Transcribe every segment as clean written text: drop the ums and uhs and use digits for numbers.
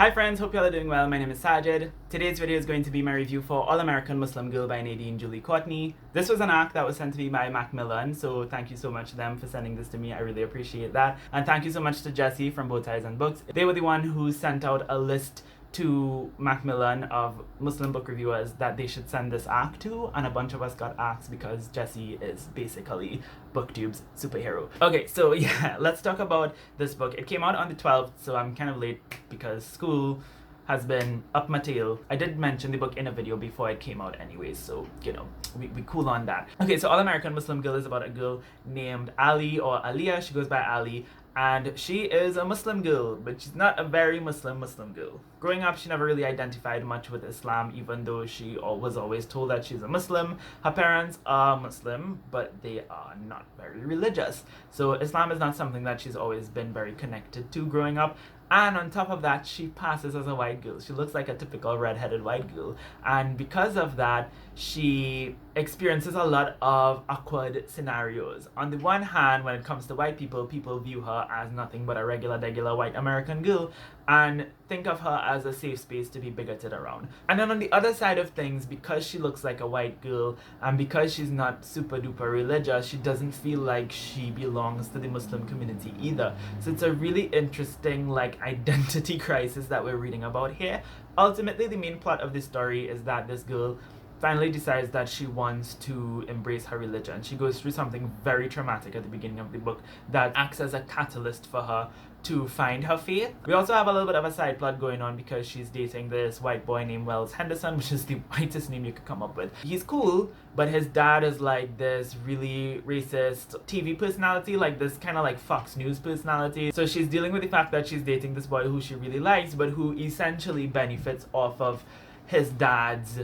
Hi friends, hope y'all are doing well. My name is Saajid. Today's video is going to be my review for All American Muslim Girl by Nadine Julie Courtney. This was an ARC that was sent to me by Macmillan, so thank you so much to them for sending this to me. I really appreciate that. And thank you so much to Jessie from Bow Ties and Books. They were the one who sent out a list to Macmillan of Muslim book reviewers that they should send this ARC to, and a bunch of us got ARCs because Jessie is basically BookTube's superhero. Okay, so yeah, let's talk about this book. It came out on the 12th, so I'm kind of late because school has been up my tail. I did mention the book in a video before it came out anyways, so you know, we cool on that. Okay, so All American Muslim Girl is about a girl named Ali, or Aliyah. She goes by Ali, and she is a Muslim girl, but she's not a very Muslim girl. Growing up, she never really identified much with Islam, even though she was always told that she's a Muslim. Her parents are Muslim, but they are not very religious. So Islam is not something that she's always been very connected to growing up. And on top of that, she passes as a white girl. She looks like a typical red-headed white girl. And because of that, she experiences a lot of awkward scenarios. On the one hand, when it comes to white people, people view her as nothing but a regular white American girl and think of her as a safe space to be bigoted around. And then on the other side of things, because she looks like a white girl and because she's not super duper religious, she doesn't feel like she belongs to the Muslim community either. So it's a really interesting identity crisis that we're reading about here. Ultimately, the main plot of this story is that this girl finally decides that she wants to embrace her religion. She goes through something very traumatic at the beginning of the book that acts as a catalyst for her to find her faith. We also have a little bit of a side plot going on because she's dating this white boy named Wells Henderson, which is the whitest name you could come up with. He's cool, but his dad is like this really racist TV personality, like this kind of like Fox News personality. So she's dealing with the fact that she's dating this boy who she really likes, but who essentially benefits off of his dad's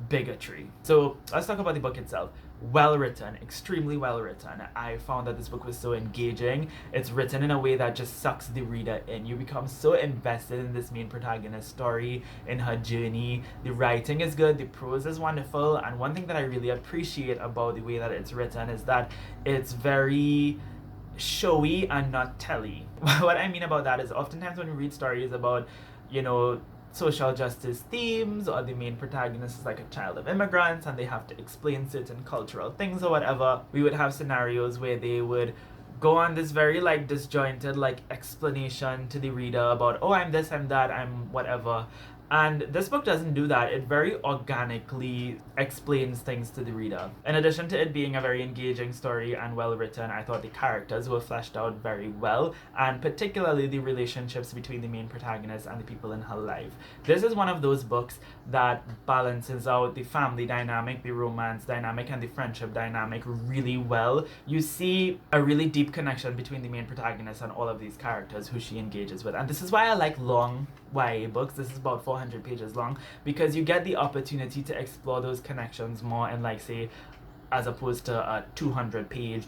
bigotry. So let's talk about the book itself. Well written, extremely well written. I found that this book was so engaging. It's written in a way that just sucks the reader in. You become so invested in this main protagonist's story, in her journey. The writing is good, the prose is wonderful, and one thing that I really appreciate about the way that it's written is that it's very showy and not telly. What I mean about that is oftentimes when you read stories about, social justice themes, or the main protagonist is like a child of immigrants and they have to explain certain cultural things or whatever, we would have scenarios where they would go on this very disjointed explanation to the reader about, oh, I'm this, I'm that, I'm whatever. And this book doesn't do that. It very organically explains things to the reader. In addition to it being a very engaging story and well written, I thought the characters were fleshed out very well, and particularly the relationships between the main protagonist and the people in her life. This is one of those books that balances out the family dynamic, the romance dynamic, and the friendship dynamic really well. You see a really deep connection between the main protagonist and all of these characters who she engages with. And this is why I like long YA books. This is about 400 pages long, because you get the opportunity to explore those connections more in say, as opposed to a 200 page,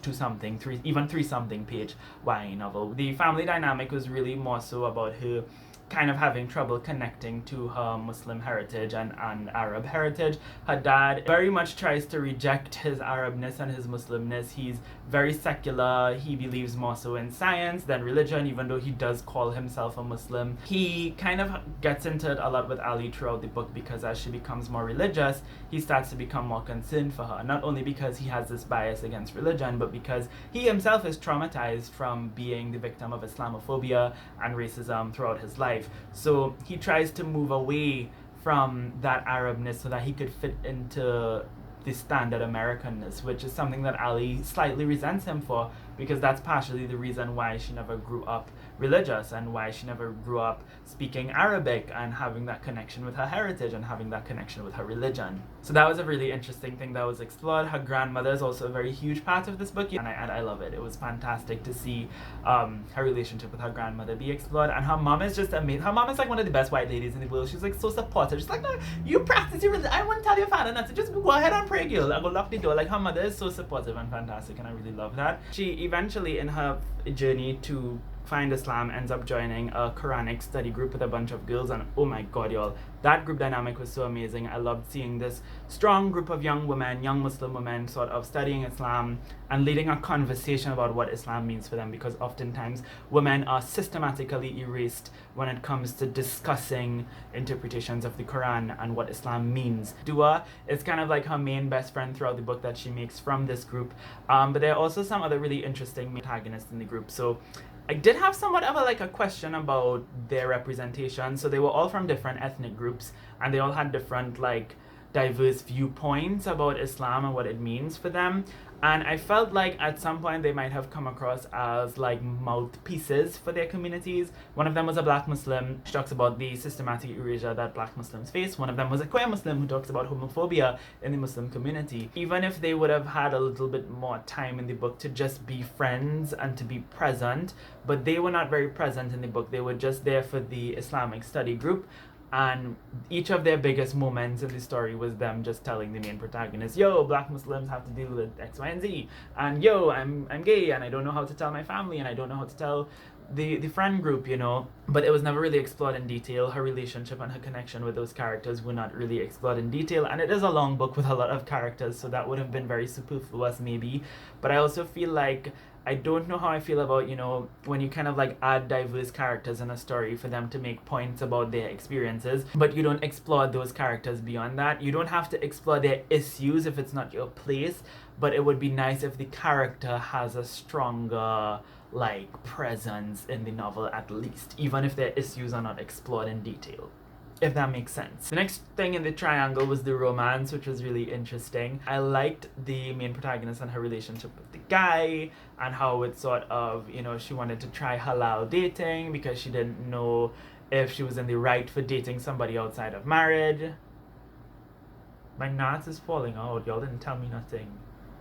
even 3 something page YA novel. The family dynamic was really more so about her kind of having trouble connecting to her Muslim heritage and Arab heritage. Her dad very much tries to reject his Arabness and his Muslimness. He's very secular. He believes more so in science than religion, even though he does call himself a Muslim. He kind of gets into it a lot with Ali throughout the book, because as she becomes more religious, he starts to become more concerned for her. Not only because he has this bias against religion, but because he himself is traumatized from being the victim of Islamophobia and racism throughout his life. So he tries to move away from that Arabness so that he could fit into the standard Americanness, which is something that Ali slightly resents him for, because that's partially the reason why she never grew up religious and why she never grew up speaking Arabic and having that connection with her heritage and having that connection with her religion. So that was a really interesting thing that was explored. Her grandmother is also a very huge part of this book, and I love it. It was fantastic to see her relationship with her grandmother be explored, and her mom is just amazing. Her mom is one of the best white ladies in the world. She's so supportive. She's no, you practice your religion. I won't tell your father not to. Just go ahead and pray, girl. I go lock the door. Her mother is so supportive and fantastic, and I really love that. She eventually, in her journey to find Islam, ends up joining a Quranic study group with a bunch of girls, and oh my god, y'all, that group dynamic was so amazing. I loved seeing this strong group of young women, young Muslim women, sort of studying Islam and leading a conversation about what Islam means for them, because oftentimes women are systematically erased when it comes to discussing interpretations of the Quran and what Islam means. Dua is kind of like her main best friend throughout the book that she makes from this group, but there are also some other really interesting protagonists in the group. So I did have somewhat of a question about their representation. So they were all from different ethnic groups, and they all had different diverse viewpoints about Islam and what it means for them. And I felt like at some point they might have come across as mouthpieces for their communities. One of them was a black Muslim. She talks about the systematic erasure that black Muslims face. One of them was a queer Muslim who talks about homophobia in the Muslim community. Even if they would have had a little bit more time in the book to just be friends and to be present, but they were not very present in the book. They were just there for the Islamic study group. And each of their biggest moments in the story was them just telling the main protagonist, yo, black Muslims have to deal with X, Y, and Z. And yo, I'm gay and I don't know how to tell my family and I don't know how to tell the friend group, But it was never really explored in detail. Her relationship and her connection with those characters were not really explored in detail. And it is a long book with a lot of characters, so that would have been very superfluous maybe. But I also feel like I don't know how I feel about, when you kind of add diverse characters in a story for them to make points about their experiences, but you don't explore those characters beyond that. You don't have to explore their issues if it's not your place, but it would be nice if the character has a stronger presence in the novel at least, even if their issues are not explored in detail, if that makes sense. The next thing in the triangle was the romance, which was really interesting. I liked the main protagonist and her relationship with the guy, and how it sort of, she wanted to try halal dating because she didn't know if she was in the right for dating somebody outside of marriage. My knot is falling out. Y'all didn't tell me nothing.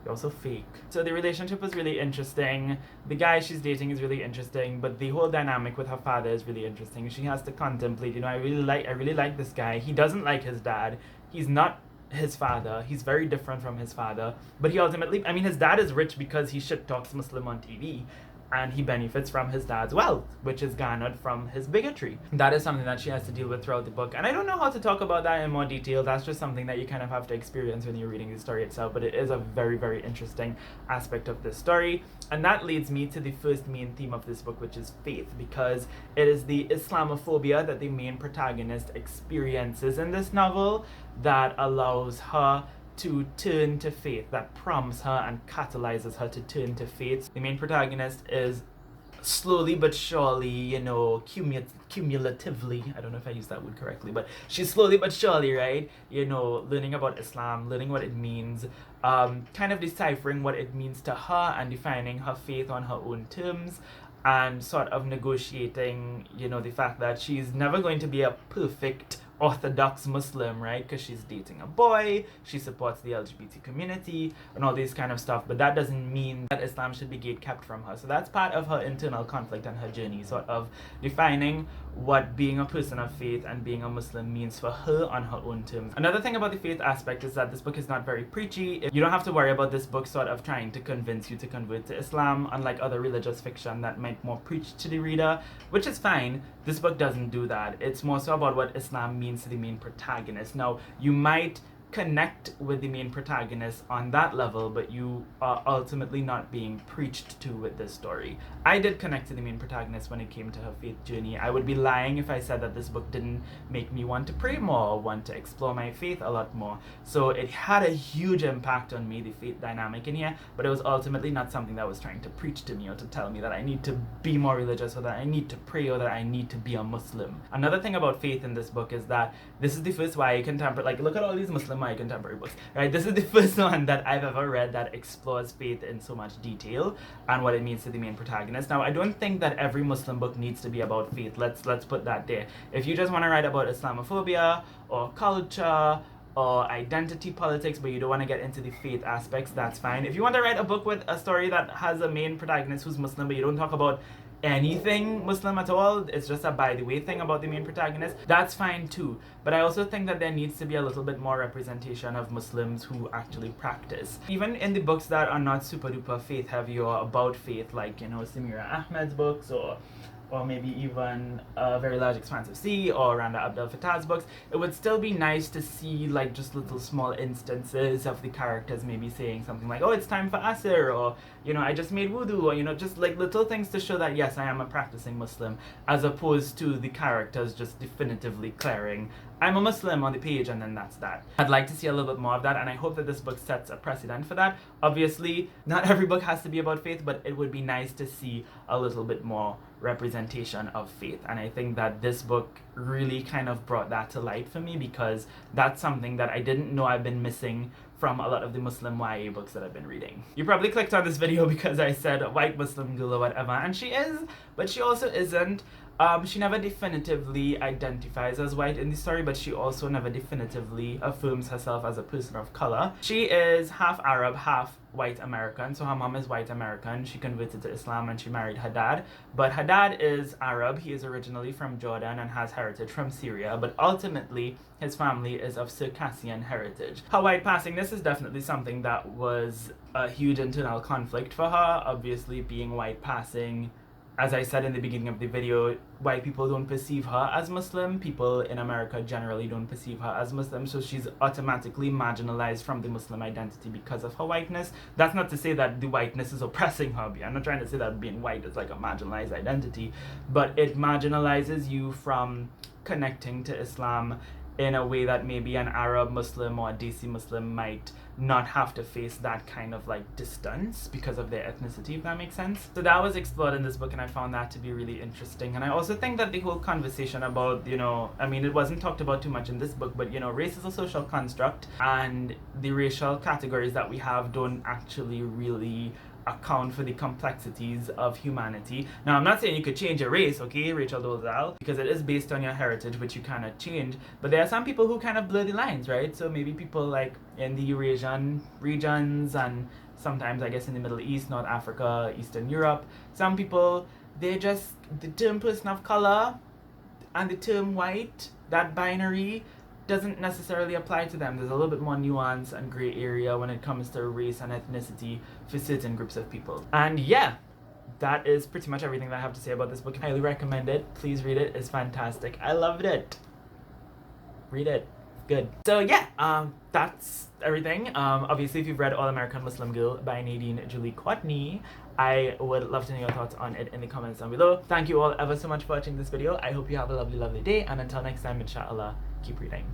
You're so fake. So the relationship was really interesting. The guy she's dating is really interesting, but the whole dynamic with her father is really interesting. She has to contemplate, I really like this guy. He doesn't like his dad. He's not his father. He's very different from his father. But he ultimately, his dad is rich because he shit talks Muslim on TV. And he benefits from his dad's wealth, which is garnered from his bigotry. That is something that she has to deal with throughout the book. And I don't know how to talk about that in more detail. That's just something that you kind of have to experience when you're reading the story itself. But it is a very, very interesting aspect of this story. And that leads me to the first main theme of this book, which is faith. Because it is the Islamophobia that the main protagonist experiences in this novel that allows her to turn to faith, that prompts her and catalyzes her to turn to faith. The main protagonist is slowly but surely, cumulatively, I don't know if I used that word correctly, but she's slowly but surely, right, learning about Islam, learning what it means, kind of deciphering what it means to her and defining her faith on her own terms, and sort of negotiating, the fact that she's never going to be a perfect Orthodox Muslim, right? Because she's dating a boy, she supports the LGBT community, and all these kind of stuff. But that doesn't mean that Islam should be gatekept from her. So that's part of her internal conflict and her journey, sort of defining what being a person of faith and being a Muslim means for her on her own terms. Another thing about the faith aspect is that this book is not very preachy. You don't have to worry about this book sort of trying to convince you to convert to Islam, unlike other religious fiction that might more preach to the reader, which is fine. This book doesn't do that. It's more so about what Islam means to the main protagonist. Now, you might connect with the main protagonist on that level, but you are ultimately not being preached to with this story. I did connect to the main protagonist when it came to her faith journey. I would be lying if I said that this book didn't make me want to pray more or want to explore my faith a lot more. So it had a huge impact on me, the faith dynamic in here, but it was ultimately not something that was trying to preach to me or to tell me that I need to be more religious or that I need to pray or that I need to be a Muslim. Another thing about faith in this book is that this is the first YA contemporary, look at all these Muslim YA contemporary books, right? This is the first one that I've ever read that explores faith in so much detail and what it means to the main protagonist. Now, I don't think that every Muslim book needs to be about faith. Let's put that there. If you just want to write about Islamophobia or culture or identity politics, but you don't want to get into the faith aspects, that's fine. If you want to write a book with a story that has a main protagonist who's Muslim, but you don't talk about anything Muslim at all, it's just a by the way thing about the main protagonist, that's fine too. But I also think that there needs to be a little bit more representation of Muslims who actually practice. Even in the books that are not super duper faith heavy or about faith, like, you know, Samira Ahmed's books, or maybe even A Very Large Expanse of Sea or Randa Abdel Fattah's books, it would still be nice to see like just little small instances of the characters maybe saying something like, oh, it's time for Asr, or, you know, I just made wudu, or, you know, just like little things to show that yes, I am a practicing Muslim, as opposed to the characters just definitively declaring, I'm a Muslim on the page, and then that's that. I'd like to see a little bit more of that, and I hope that this book sets a precedent for that. Obviously, not every book has to be about faith, but it would be nice to see a little bit more representation of faith, and I think that this book really kind of brought that to light for me, because that's something that I didn't know I've been missing from a lot of the Muslim YA books that I've been reading. You probably clicked on this video because I said white Muslim girl or whatever, and she is, but she also isn't. She never definitively identifies as white in the story, but she also never definitively affirms herself as a person of color. She is half Arab, half white American, so her mom is white American. She converted to Islam and she married her dad, but her dad is Arab. He is originally from Jordan and has heritage from Syria, but ultimately his family is of Circassian heritage. Her white passingness is definitely something that was a huge internal conflict for her. Obviously, being white passing, as I said in the beginning of the video, white people don't perceive her as Muslim. People in America generally don't perceive her as Muslim, so she's automatically marginalized from the Muslim identity because of her whiteness. That's not to say that the whiteness is oppressing her. I'm not trying to say that being white is like a marginalized identity, but it marginalizes you from connecting to Islam in a way that maybe an Arab Muslim or a Desi Muslim might not have to face that kind of like distance because of their ethnicity, if that makes sense. So that was explored in this book, and I found that to be really interesting. And I also think that the whole conversation about, you know, I mean, it wasn't talked about too much in this book, but, you know, race is a social construct, and the racial categories that we have don't actually really account for the complexities of humanity. Now, I'm not saying you could change your race, okay, Rachel Dolezal, because it is based on your heritage, which you cannot change, but there are some people who kind of blur the lines, right? So maybe people like in the Eurasian regions, and sometimes I guess in the Middle East, North Africa, Eastern Europe, some people, they just, the term person of color and the term white, that binary, doesn't necessarily apply to them. There's a little bit more nuance and gray area when it comes to race and ethnicity for certain groups of people. And yeah, that is pretty much everything that I have to say about this book. I highly recommend it. Please read it. It's fantastic. I loved it. Read it. Good. So yeah, that's everything. Obviously, if you've read All American Muslim Girl by Nadine Julie Courtney, I would love to know your thoughts on it in the comments down below. Thank you all ever so much for watching this video. I hope you have a lovely, lovely day, and until next time, inshallah, keep reading.